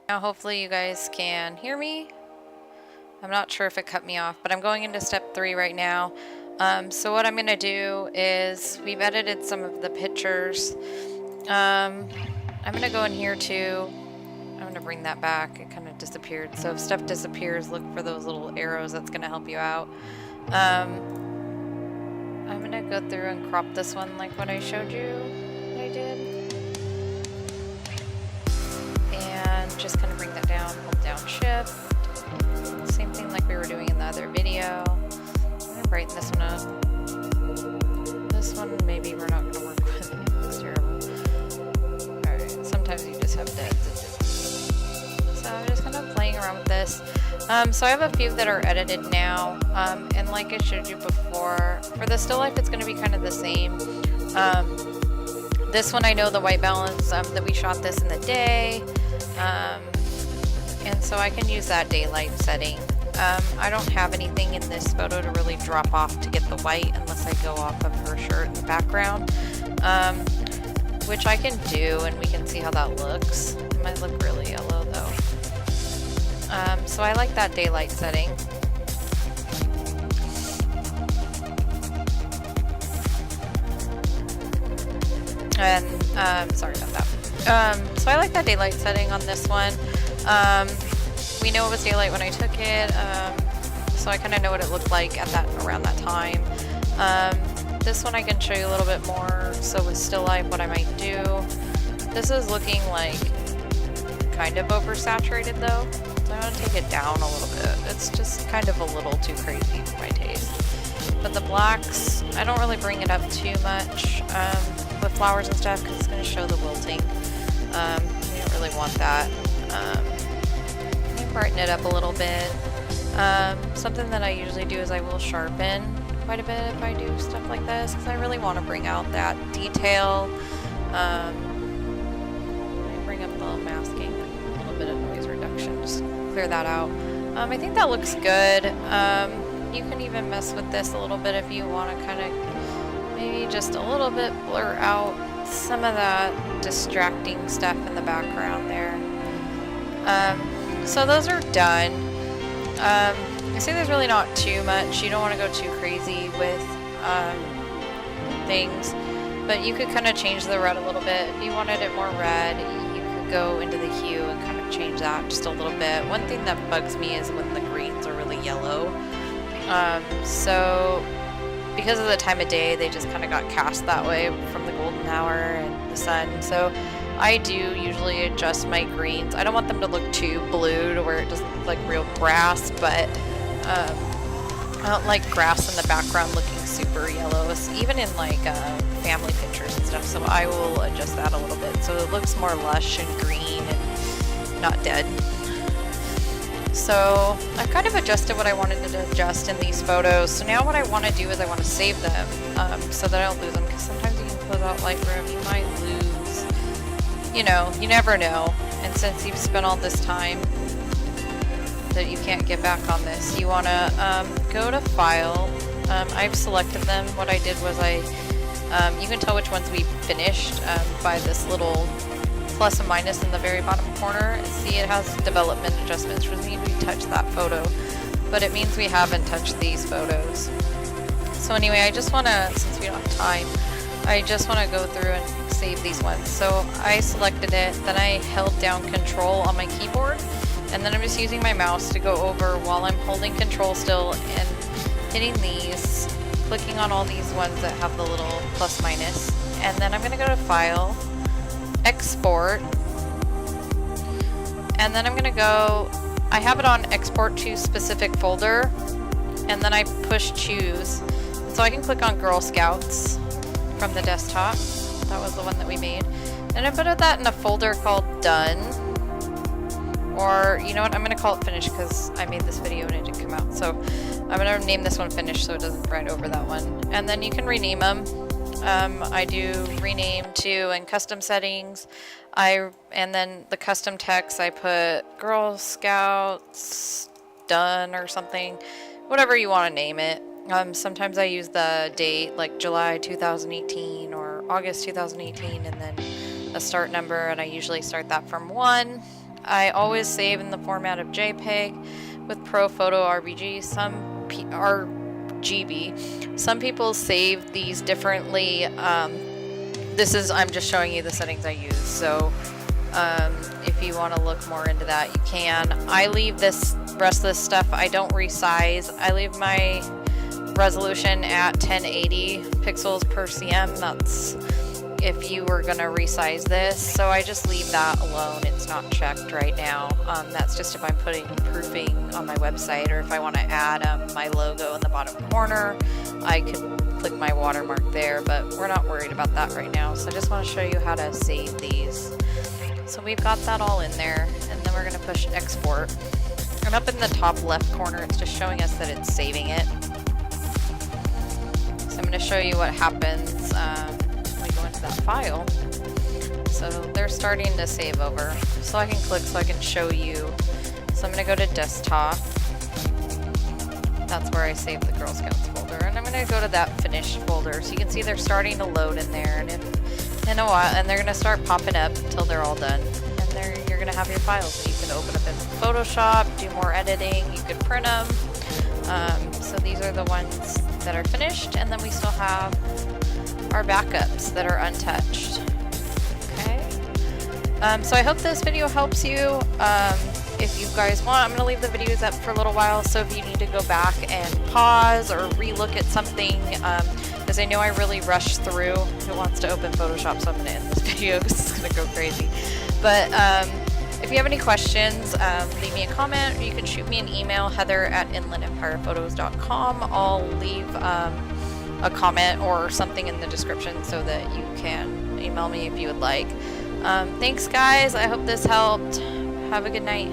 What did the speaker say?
Now hopefully you guys can hear me. I'm not sure if it cut me off, but I'm going into step 3 right now. So what I'm going to do is, we've edited some of the pictures. I'm going to go in here too. I'm going to bring that back. It kind of disappeared. So if stuff disappears, look for those little arrows. That's going to help you out. I'm going to go through and crop this one like what I showed you I did. And just kind of bring that down, hold down shift. Same thing like we were doing in the other video. I'm going to brighten this one up. This one maybe we're not going to work with. It looks terrible. Alright, sometimes you just have deads. So I'm just kind of playing around with this. So I have a few that are edited now, and like I showed you before, for the still life it's going to be kind of the same. This one I know the white balance, that we shot this in the day, and so I can use that daylight setting. I don't have anything in this photo to really drop off to get the white unless I go off of her shirt in the background, which I can do, and we can see how that looks. It might look really yellow though. So I like that daylight setting. And sorry about that. So I like that daylight setting on this one. We know it was daylight when I took it, so I kind of know what it looked like at around that time. This one I can show you a little bit more. So with still life, what I might do. This is looking like kind of oversaturated though. So I'm going to take it down a little bit. It's just kind of a little too crazy for my taste. But the blacks, I don't really bring it up too much with flowers and stuff because it's going to show the wilting. We don't really want that. Let me brighten it up a little bit. Something that I usually do is I will sharpen quite a bit if I do stuff like this because I really want to bring out that detail. Let me bring up the masking, a little bit of noise reduction, just clear that out. I think that looks good. You can even mess with this a little bit if you want to kind of maybe just a little bit blur out some of that distracting stuff in the background there. So those are done. I say there's really not too much. You don't want to go too crazy with things, but you could kind of change the red a little bit. If you wanted it more red, you could go into the hue and kind of change that just a little bit. One thing that bugs me is when the greens are really yellow. So because of the time of day, they just kind of got cast that way from the golden hour and the sun. So I do usually adjust my greens. I don't want them to look too blue to where it doesn't look like real grass, but I don't like grass in the background looking super yellow, even in like family pictures and stuff. So I will adjust that a little bit so it looks more lush and green and not dead. So I've kind of adjusted what I wanted to adjust in these photos. So now what I want to do is I want to save them so that I don't lose them, because sometimes you can close out Lightroom, you might lose, you know, you never know. And since you've spent all this time that you can't get back on this, you want to go to File. I've selected them. What I did was you can tell which ones we finished by this little plus and minus in the very bottom corner. See, it has development adjustments, which means we touched that photo, but it means we haven't touched these photos. So anyway, I just want to, since we don't have time, I just want to go through and save these ones. So I selected it, then I held down Control on my keyboard, and then I'm just using my mouse to go over while I'm holding Control still and hitting these, clicking on all these ones that have the little plus minus, and then I'm going to go to File, Export, and then I'm going to go, I have it on Export to Specific Folder, and then I push Choose. And so I can click on Girl Scouts from the desktop. That was the one that we made. And I put that in a folder called Done. Or, you know what, I'm going to call it Finished because I made this video and it didn't come out. So I'm going to name this one Finished so it doesn't write over that one. And then you can rename them. I do rename to and custom settings. And then the custom text, I put Girl Scouts Done or something, whatever you want to name it. Sometimes I use the date like July 2018 or August 2018 and then a start number, and I usually start that from 1. I always save in the format of JPEG with ProPhoto RGB. Some people save these differently. I'm just showing you the settings I use. So if you want to look more into that, you can. I leave this rest of this stuff, I don't resize. I leave my resolution at 1080 pixels per cm. That's if you were gonna resize this. So I just leave that alone. It's not checked right now. That's just if I'm putting proofing on my website, or if I want to add my logo in the bottom corner, I could click my watermark there, but we're not worried about that right now. So I just want to show you how to save these. So we've got that all in there, and then we're going to push export. And up in the top left corner, it's just showing us that it's saving it. So I'm going to show you what happens when we go into that file. So they're starting to save over. So I can click so I can show you. So I'm going to go to desktop. That's where I save the Girl Scouts folder. And I'm going to go to that finished folder. So you can see they're starting to load in there. And in a while, and they're going to start popping up until they're all done. And there you're going to have your files. You can open up in Photoshop, do more editing, you could print them. So these are the ones that are finished, and then we still have our backups that are untouched. Okay. So I hope this video helps you. If you guys want, I'm going to leave the videos up for a little while, so if you need to go back and pause or re-look at something, because I know I really rushed through. It wants to open Photoshop, so I'm going to end this video because it's going to go crazy. But if you have any questions, leave me a comment, or you can shoot me an email, heather@inlandempirephotos.com. I'll leave a comment or something in the description so that you can email me if you would like. Thanks, guys. I hope this helped. Have a good night.